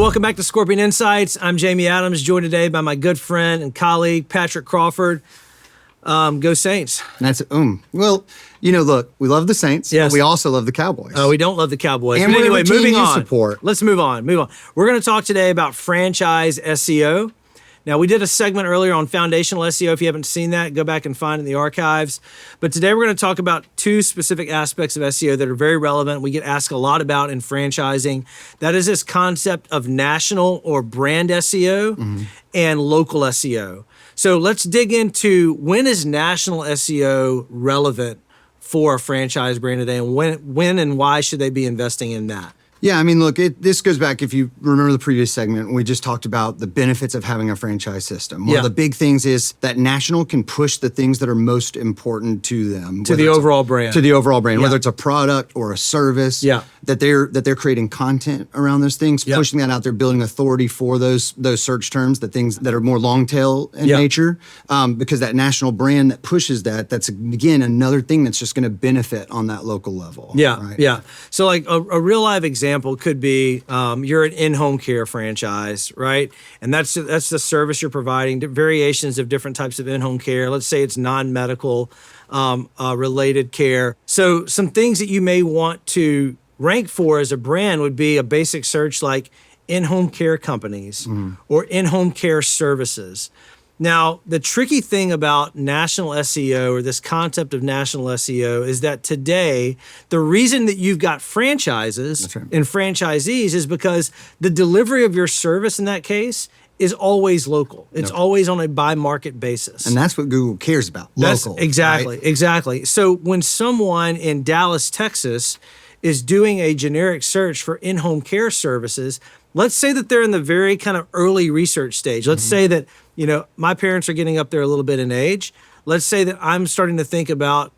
welcome back to Scorpion Insights. I'm Jamie Adams, joined today by my good friend and colleague, Patrick Crawford. Go Saints. That's Well, look, we love the Saints, yes, but we also love the Cowboys. Oh, we don't love the Cowboys. And but anyway, moving on. Support. Let's move on. We're going to talk today about franchise SEO. Now, we did a segment earlier on foundational SEO. If you haven't seen that, go back and find it in the archives. But today we're going to talk about two specific aspects of SEO that are very relevant. We get asked a lot about in franchising. That is this concept of national or brand SEO and local SEO. So let's dig into, when is national SEO relevant for a franchise brand today, and when and why should they be investing in that? Yeah, I mean, look, this goes back, if you remember the previous segment, we just talked about the benefits of having a franchise system. One of the big things is that national can push the things that are most important to them. To the overall brand. To the overall brand, Yeah. whether it's a product or a service, that they're creating content around those things, pushing that out there, building authority for those search terms, the things that are more long tail in nature, because that national brand that pushes that's, again, another thing that's just going to benefit on that local level. Yeah. So like a real live example could be you're an in-home care franchise, right? And that's the service you're providing, variations of different types of in-home care. Let's say it's non-medical related care. So some things that you may want to rank for as a brand would be a basic search like in-home care companies or in-home care services. Now, the tricky thing about national SEO, or this concept of national SEO, is that today, the reason that you've got franchises and franchisees is because the delivery of your service in that case is always local. It's always on a by market basis. And that's what Google cares about, local. Exactly. So when someone in Dallas, Texas is doing a generic search for in-home care services, let's say that they're in the very kind of early research stage. Let's say that, my parents are getting up there a little bit in age. Let's say that I'm starting to think about,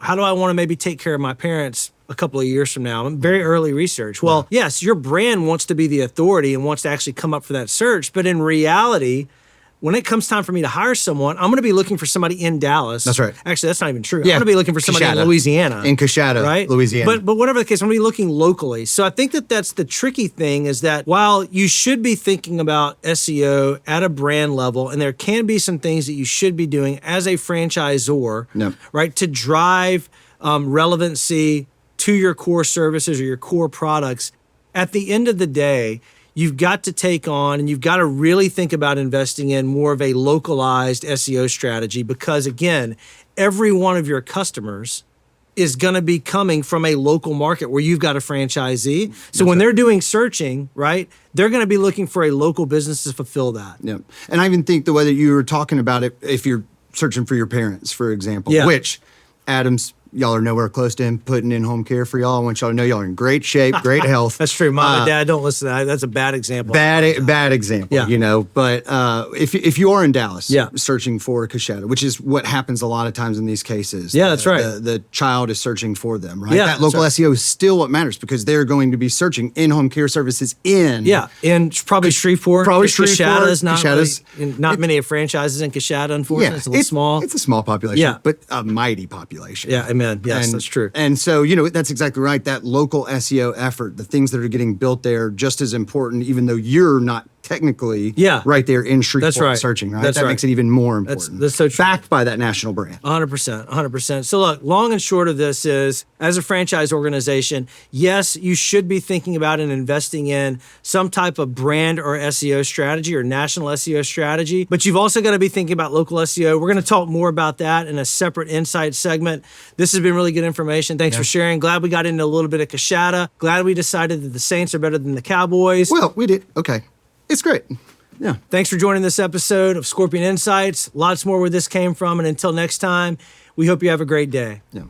how do I want to maybe take care of my parents a couple of years from now? Very early research. Well, yes, your brand wants to be the authority and wants to actually come up for that search. But in reality, when it comes time for me to hire someone, I'm going to be looking for somebody in Dallas. That's right. Actually, that's not even true. I'm going to be looking for somebody in Louisiana. In Coshada, right? Louisiana. But whatever the case, I'm going to be looking locally. So I think that's the tricky thing, is that while you should be thinking about SEO at a brand level, and there can be some things that you should be doing as a franchisor, right, to drive relevancy to your core services or your core products, at the end of the day, you've got to take on and you've got to really think about investing in more of a localized SEO strategy, because, again, every one of your customers is going to be coming from a local market where you've got a franchisee. So when they're doing searching, right, they're going to be looking for a local business to fulfill that. Yeah. And I even think the way that you were talking about it, if you're searching for your parents, for example, which Adams, y'all are nowhere close to him putting in home care for y'all. I want y'all to know y'all are in great shape, great health. That's true. Mom and Dad, don't listen to that. That's a bad example. Bad example, But if you are in Dallas searching for Coshada, which is what happens a lot of times in these cases. Yeah, that's right. The child is searching for them, right? Yeah, that local SEO is still what matters, because they're going to be searching in-home care services in probably Shreveport. Coshada is not many franchises in Coshada, unfortunately. It's a little small. It's a small population, but a mighty population. Yeah, amen. Yes, that's true. And so, that's exactly right. That local SEO effort, the things that are getting built there, just as important, even though you're not technically right there in Shreveport searching, right? That makes it even more important. That's so true. Backed by that national brand. 100%. So look, long and short of this is, as a franchise organization, yes, you should be thinking about and investing in some type of brand or SEO strategy or national SEO strategy, but you've also got to be thinking about local SEO. We're going to talk more about that in a separate insight segment. This has been really good information. Thanks for sharing. Glad we got into a little bit of Coshada. Glad we decided that the Saints are better than the Cowboys. Well, we did. Okay. It's great. Yeah. Thanks for joining this episode of Scorpion Insights. Lots more where this came from. And until next time, we hope you have a great day. Yeah.